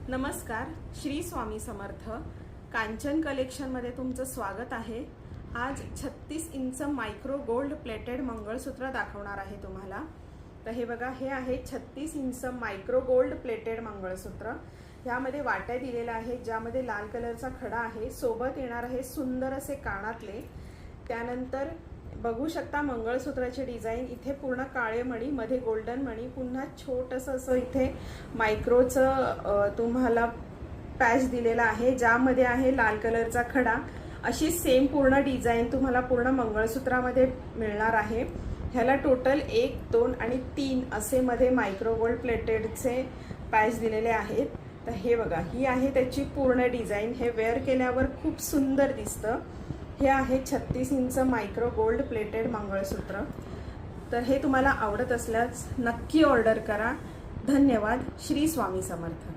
नमस्कार, श्री स्वामी समर्थ. कांचन कलेक्शनमध्ये तुमचं स्वागत आहे. आज 36 इंच मायक्रो गोल्ड प्लेटेड मंगळसूत्र दाखवणार आहे तुम्हाला. तर हे बघा, हे आहे 36 इंच मायक्रो गोल्ड प्लेटेड मंगळसूत्र. यामध्ये वाट्या दिलेल्या आहेत, ज्यामध्ये लाल कलरचा खडा आहे. सोबत येणार आहे सुंदर असे कानातले. त्यानंतर बघू शकता मंगळसूत्राचे डिझाईन. इथे पूर्ण काळे मणी, मध्ये गोल्डन मणी, पुन्हा छोटंसं असं इथे मायक्रोचं तुम्हाला पॅच दिलेला आहे, ज्यामध्ये आहे लाल कलरचा खडा. अशी सेम पूर्ण डिझाईन तुम्हाला पूर्ण मंगळसूत्रामध्ये मिळणार आहे. ह्याला टोटल 1, 2 आणि 3 असे मध्ये मायक्रो गोल्ड प्लेटेडचे पॅच दिलेले आहेत. तर हे बघा, ही आहे त्याची पूर्ण डिझाईन. हे वेअर केल्यावर खूप सुंदर दिसतं. हे आहे 36 इंच मायक्रो गोल्ड प्लेटेड मंगळसूत्र. तर हे तुम्हाला आवडत असल्यास नक्की ऑर्डर करा. धन्यवाद. श्री स्वामी समर्थ.